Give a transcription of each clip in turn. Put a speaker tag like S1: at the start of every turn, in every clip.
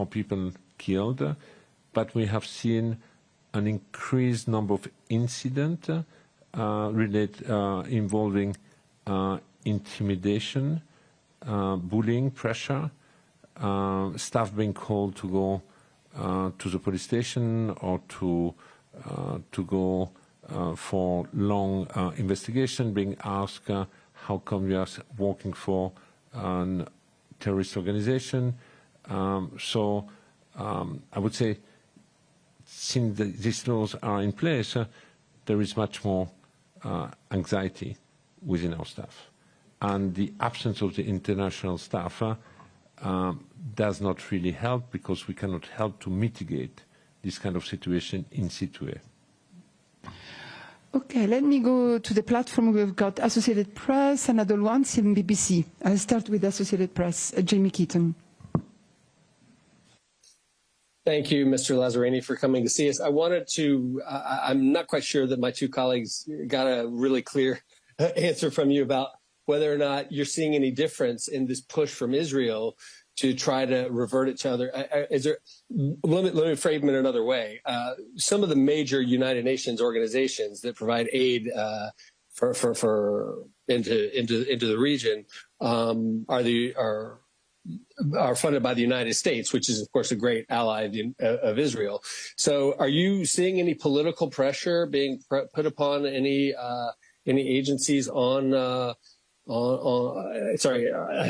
S1: more people killed, but we have seen an increased number of incidents involving intimidation, bullying, pressure, staff being called to go to the police station or to go for long investigation, being asked how come you are working for a terrorist organization. So I would say, since these laws are in place, there is much more anxiety within our staff. And the absence of the international staff does not really help, because we cannot help to mitigate this kind of situation in situ.
S2: Okay, let me go to the platform. We've got Associated Press, another one, BBC. I'll start with Associated Press. Jamie Keaton.
S3: Thank you, Mr. Lazzarini, for coming to see us. I wanted to, I'm not quite sure that my two colleagues got a really clear answer from you about whether or not you're seeing any difference in this push from Israel to try to revert each other. Is there, let me frame it another way. Some of the major United Nations organizations that provide aid into the region are funded by the United States, which is, of course, a great ally of Israel. So are you seeing any political pressure being put upon any agencies have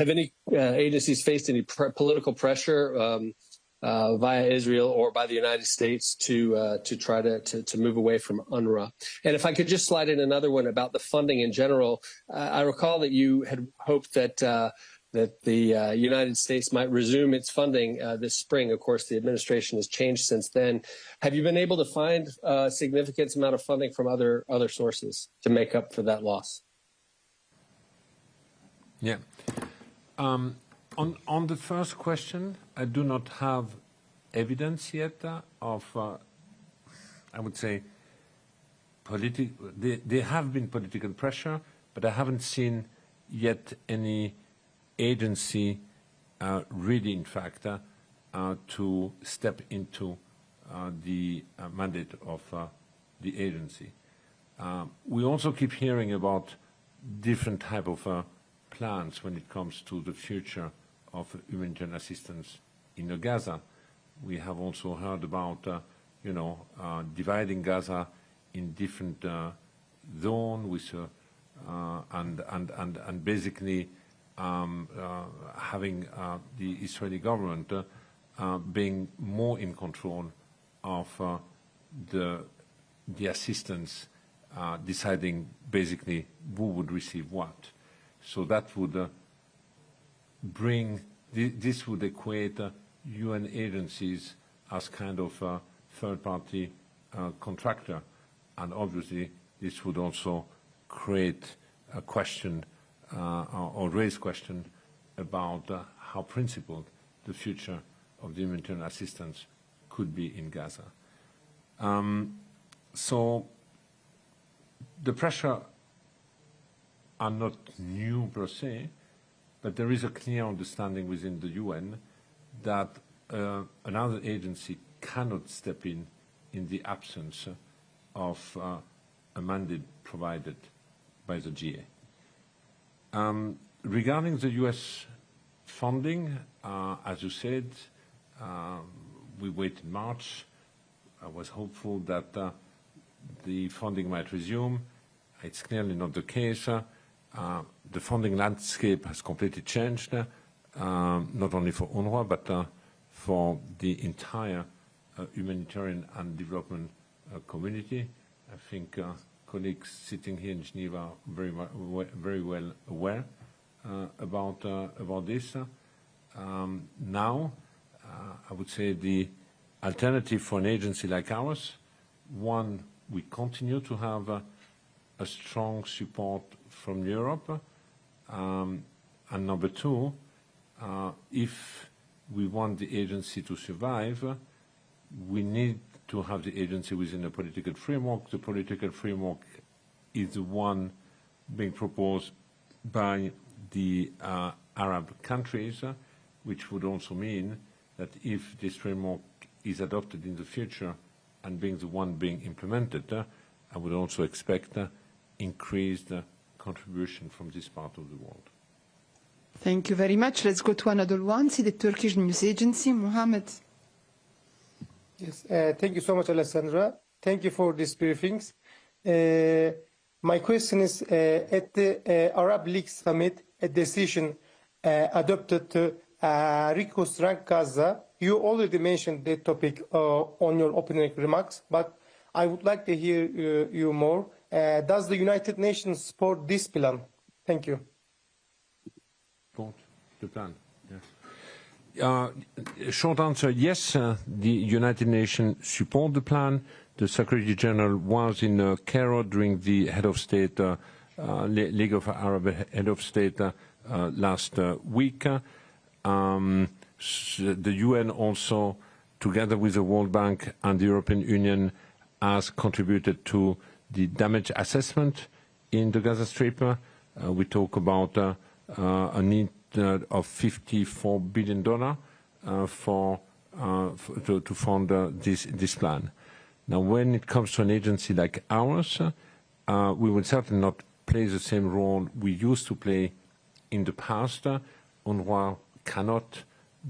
S3: any agencies faced any political pressure via Israel or by the United States to try to move away from UNRWA? And if I could just slide in another one about the funding in general, I recall that you had hoped that the United States might resume its funding this spring. Of course, the administration has changed since then. Have you been able to find a significant amount of funding from other sources to make up for that loss?
S1: Yeah. On the first question, I do not have evidence yet of, I would say, there have been political pressure, but I haven't seen yet any agency really, in fact, to step into the mandate of the agency. We also keep hearing about different type of plans when it comes to the future of humanitarian assistance in Gaza. We have also heard about, dividing Gaza in different zones with, and basically having the Israeli government being more in control of the assistance, deciding basically who would receive what. So that would this would equate UN agencies as kind of third-party contractor, and obviously this would also create a question or raise question about how principled the future of the humanitarian assistance could be in Gaza. So the pressure are not new per se, but there is a clear understanding within the UN that another agency cannot step in the absence of a mandate provided by the GA. Regarding the US funding, as you said, we waited March. I was hopeful that the funding might resume. It's clearly not the case. The funding landscape has completely changed, not only for UNRWA, but for the entire humanitarian and development community. I think colleagues sitting here in Geneva are very well aware about this. Now, I would say the alternative for an agency like ours, one, we continue to have a strong support from Europe, and number two, if we want the agency to survive, we need to have the agency within a political framework. The political framework is the one being proposed by the Arab countries, which would also mean that if this framework is adopted in the future and being the one being implemented, I would also expect increased contribution from this part of the world.
S2: Thank you very much. Let's go to another one. See the Turkish News Agency, Mohammed.
S4: Yes, thank you so much, Alessandra. Thank you for these briefings. My question is, at the Arab League Summit, a decision adopted to reconstruct Gaza. You already mentioned the topic on your opening remarks, but I would like to hear you more. Does the United Nations support this plan? Thank you.
S1: Support the plan, yes. Short answer, yes, the United Nations support the plan. The Secretary General was in Cairo during the Head of State, League of Arab Head of State last week. The UN also, together with the World Bank and the European Union, has contributed to the damage assessment in the Gaza Strip. We talk about a need of $54 billion to fund this plan. Now, when it comes to an agency like ours, we will certainly not play the same role we used to play in the past. UNRWA cannot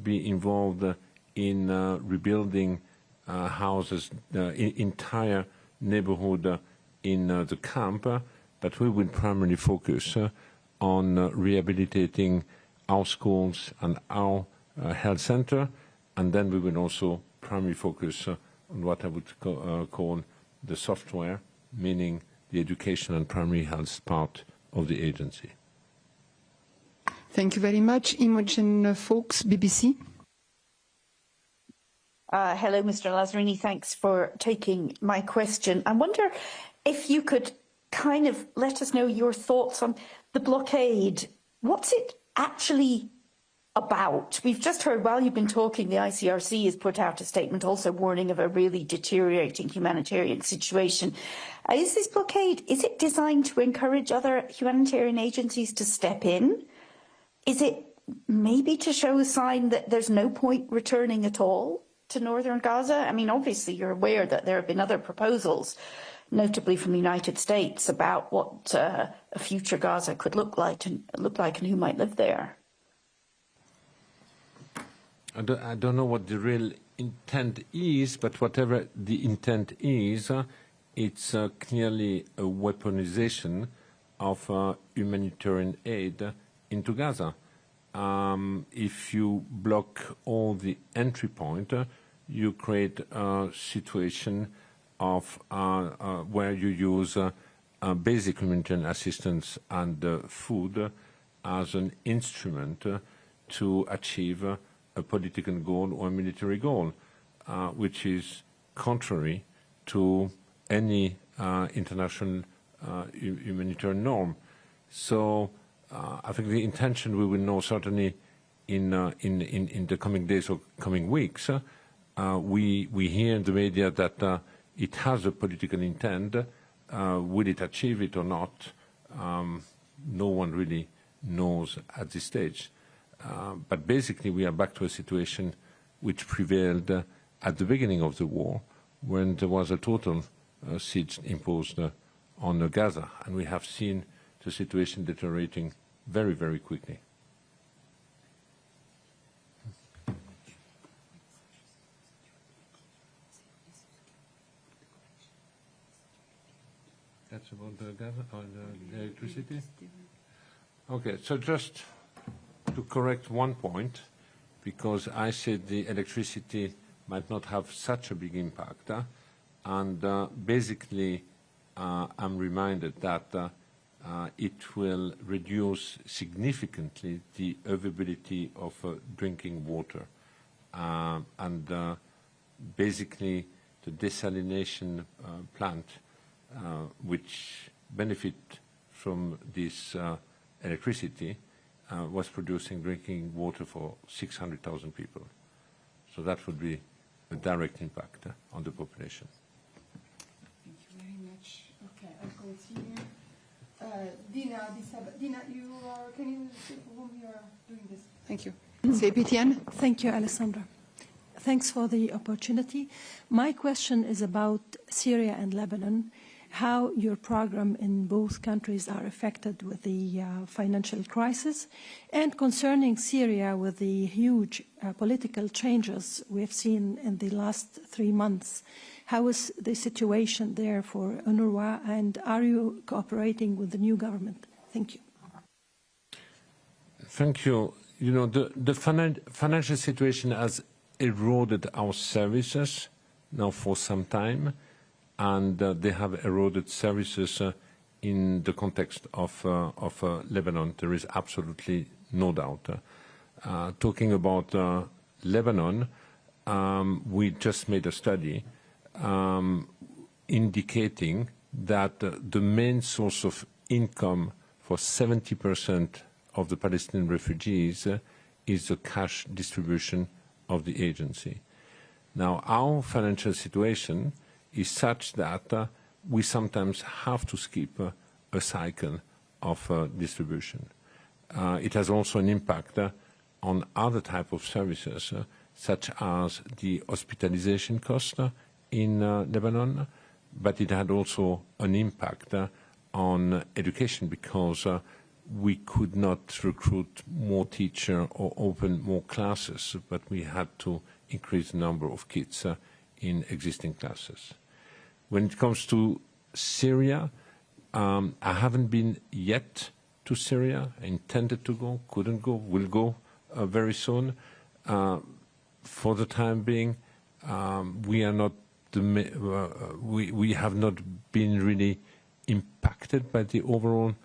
S1: be involved in rebuilding houses, entire neighborhood in the camp, but we will primarily focus on rehabilitating our schools and our health center, and then we will also primarily focus on what I would call the software, meaning the education and primary health part of the agency.
S2: Thank you very much. Imogen Fox, BBC.
S5: Hello, Mr. Lazzarini. Thanks for taking my question. I wonder if you could kind of let us know your thoughts on the blockade. What's it actually about? We've just heard, while you've been talking, the ICRC has put out a statement also warning of a really deteriorating humanitarian situation. Is this blockade, is it designed to encourage other humanitarian agencies to step in? Is it maybe to show a sign that there's no point returning at all to northern Gaza? I mean, obviously you're aware that there have been other proposals, notably from the United States, about what a future Gaza could look like and who might live there.
S1: I don't know what the real intent is, but whatever the intent is, it's clearly a weaponization of humanitarian aid into Gaza. If you block all the entry point, you create a situation of where you use basic humanitarian assistance and food as an instrument to achieve a political goal or a military goal, which is contrary to any international humanitarian norm. So I think the intention we will know certainly in the coming days or coming weeks. We hear in the media that it has a political intent. Will it achieve it or not? No one really knows at this stage. But basically, we are back to a situation which prevailed at the beginning of the war, when there was a total siege imposed on Gaza, and we have seen the situation deteriorating very, very quickly. That's about the Gaza or the electricity? Okay, so just to correct one point, because I said the electricity might not have such a big impact, and basically I'm reminded that it will reduce significantly the availability of drinking water, and basically the desalination plant, which benefit from this electricity, was producing drinking water for 600,000 people. So that would be a direct impact on the population.
S2: Thank you very much. Okay, I'll continue. Dina, can you say for whom you are doing this? Thank you. Say PTN.
S6: Thank you, Alessandra. Thanks for the opportunity. My question is about Syria and Lebanon, how your program in both countries are affected with the financial crisis, and concerning Syria with the huge political changes we've seen in the last 3 months. How is the situation there for UNRWA, and are you cooperating with the new government? Thank you.
S1: Thank you. You know, the financial situation has eroded our services now for some time, and they have eroded services in the context of Lebanon. There is absolutely no doubt. Talking about Lebanon, we just made a study indicating that the main source of income for 70% of the Palestinian refugees is the cash distribution of the agency. Now, our financial situation is such that we sometimes have to skip a cycle of distribution. It has also an impact on other type of services, such as the hospitalization cost in Lebanon, but it had also an impact on education, because we could not recruit more teachers or open more classes, but we had to increase the number of kids in existing classes. When it comes to Syria, I haven't been yet to Syria. I intended to go, couldn't go, will go very soon. For the time being, we are not we have not been really impacted by the overall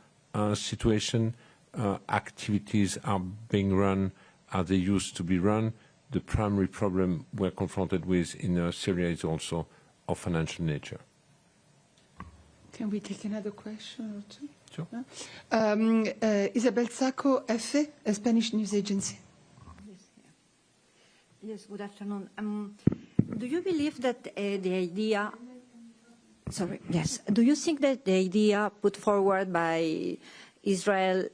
S1: situation. Activities are being run as they used to be run. The primary problem we're confronted with in Syria is also of financial nature.
S2: Can we take another question or two?
S1: Sure.
S2: Isabel Sacco, EFE, a Spanish news agency.
S7: Yes, good afternoon. Do you believe that the idea... Sorry, yes. Do you think that the idea put forward by Israel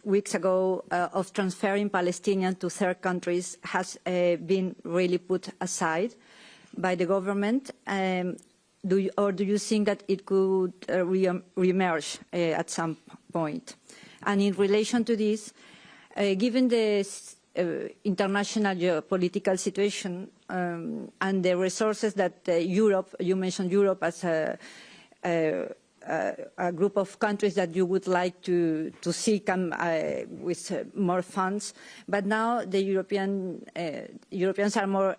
S7: weeks ago of transferring Palestinians to third countries has been really put aside by the government? Or do you think that it could re-emerge at some point? And in relation to this, given the international geopolitical situation and the resources that Europe, you mentioned Europe as a group of countries that you would like to see come with more funds, but now the Europeans are more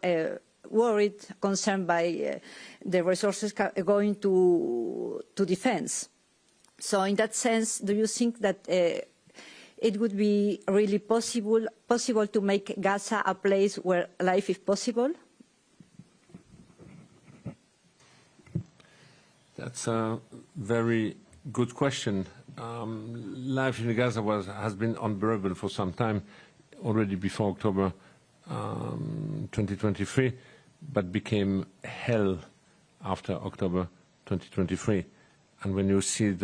S7: worried, concerned by the resources going to defense. So in that sense, do you think that it would be really possible to make Gaza a place where life is possible?
S1: That's a very good question. Life in Gaza has been unbearable for some time, already before October 2023, but became hell after October 2023. And when you see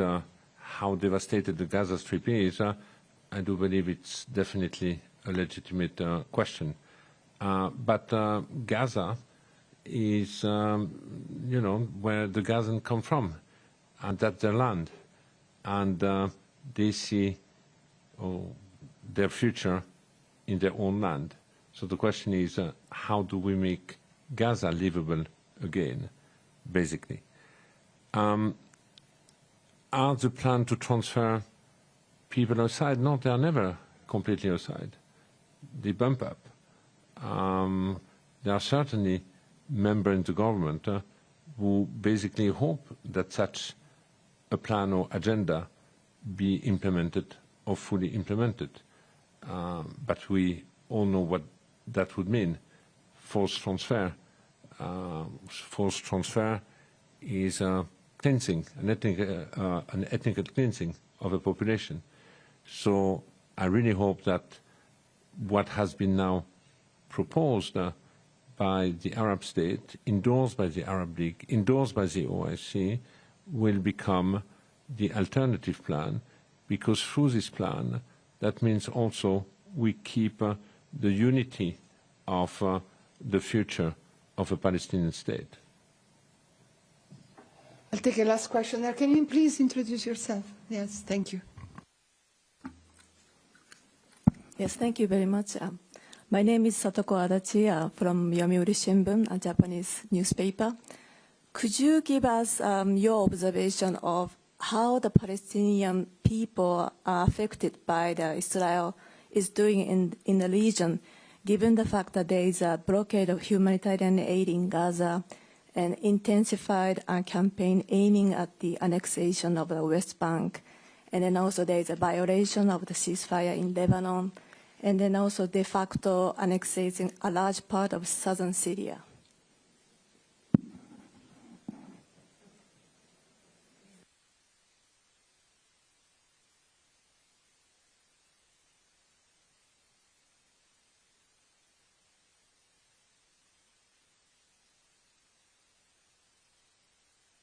S1: how devastated the Gaza Strip is, I do believe it's definitely a legitimate question. But Gaza is, where the Gazans come from, and that's their land. And they see their future in their own land. So the question is, how do we make Gaza livable again, basically? Are the plan to transfer people outside? No, they are never completely outside. They bump up. There are certainly members in the government who basically hope that such a plan or agenda be implemented or fully implemented. But we all know what that would mean. Forced transfer. Forced transfer is cleansing, an ethnic cleansing of a population. So I really hope that what has been now proposed by the Arab state, endorsed by the Arab League, endorsed by the OIC, will become the alternative plan, because through this plan, that means also we keep the unity of the future of a Palestinian state.
S2: I'll take a last question there. Can you please introduce yourself? Yes, thank you.
S8: Yes, thank you very much. My name is Satoko Adachi from Yomiuri Shimbun, a Japanese newspaper. Could you give us your observation of how the Palestinian people are affected by the Israel is doing in the region, given the fact that there is a blockade of humanitarian aid in Gaza and intensified campaign aiming at the annexation of the West Bank, and then also there is a violation of the ceasefire in Lebanon, and then also de facto annexing a large part of southern Syria?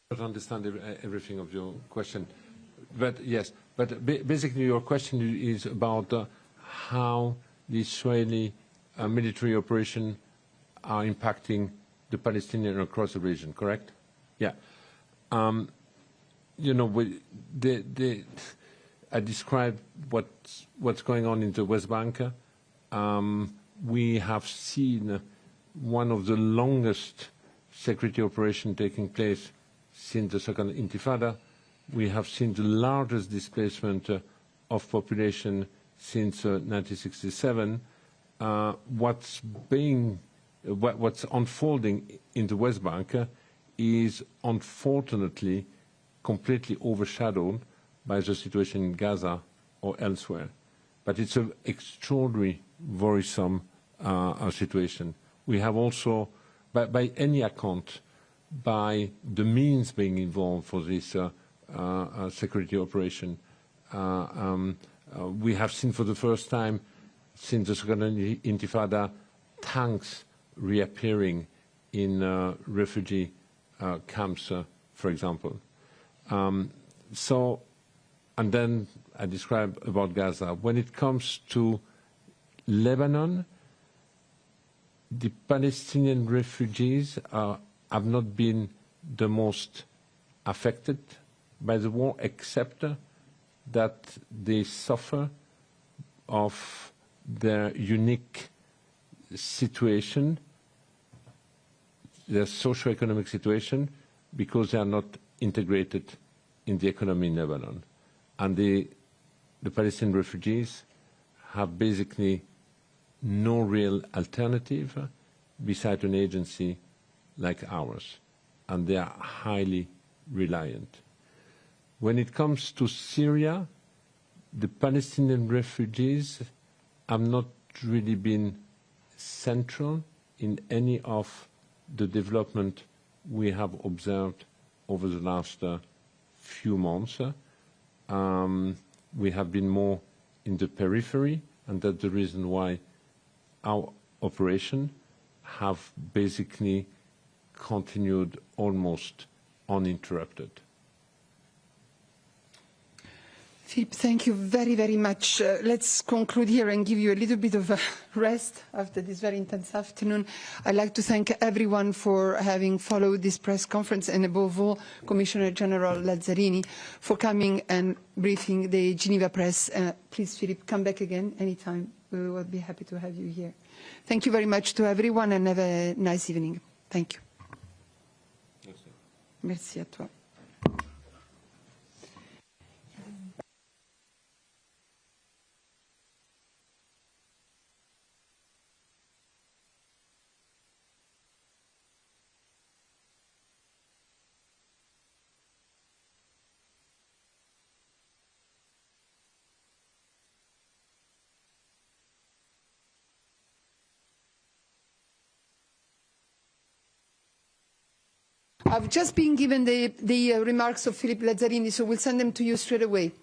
S1: I don't understand everything of your question, but yes. But basically, your question is about how the Israeli military operation are impacting the Palestinians across the region, correct? Yeah. You know, I described what's going on in the West Bank. We have seen one of the longest security operations taking place since the Second Intifada. We have seen the largest displacement of population since 1967. What's unfolding in the West Bank is unfortunately completely overshadowed by the situation in Gaza or elsewhere. But it's an extraordinary, worrisome situation. We have also, by any account, by the means being involved for this security operation, we have seen for the first time since the Second Intifada tanks reappearing in refugee camps, for example. And then I described about Gaza. When it comes to Lebanon, the Palestinian refugees have not been the most affected by the war, except that they suffer of their unique situation, their socio-economic situation, because they are not integrated in the economy in Lebanon. And the Palestinian refugees have basically no real alternative beside an agency like ours, and they are highly reliant. When it comes to Syria, the Palestinian refugees have not really been central in any of the development we have observed over the last few months. We have been more in the periphery, and that's the reason why our operation have basically continued almost uninterrupted.
S2: Philippe, thank you very, very much. Let's conclude here and give you a little bit of a rest after this very intense afternoon. I'd like to thank everyone for having followed this press conference, and above all, Commissioner General Lazzarini for coming and briefing the Geneva Press. Please, Philippe, come back again anytime. We will be happy to have you here. Thank you very much to everyone, and have a nice evening. Thank you. Merci à toi. I've just been given the remarks of Philippe Lazzarini, so we'll send them to you straight away.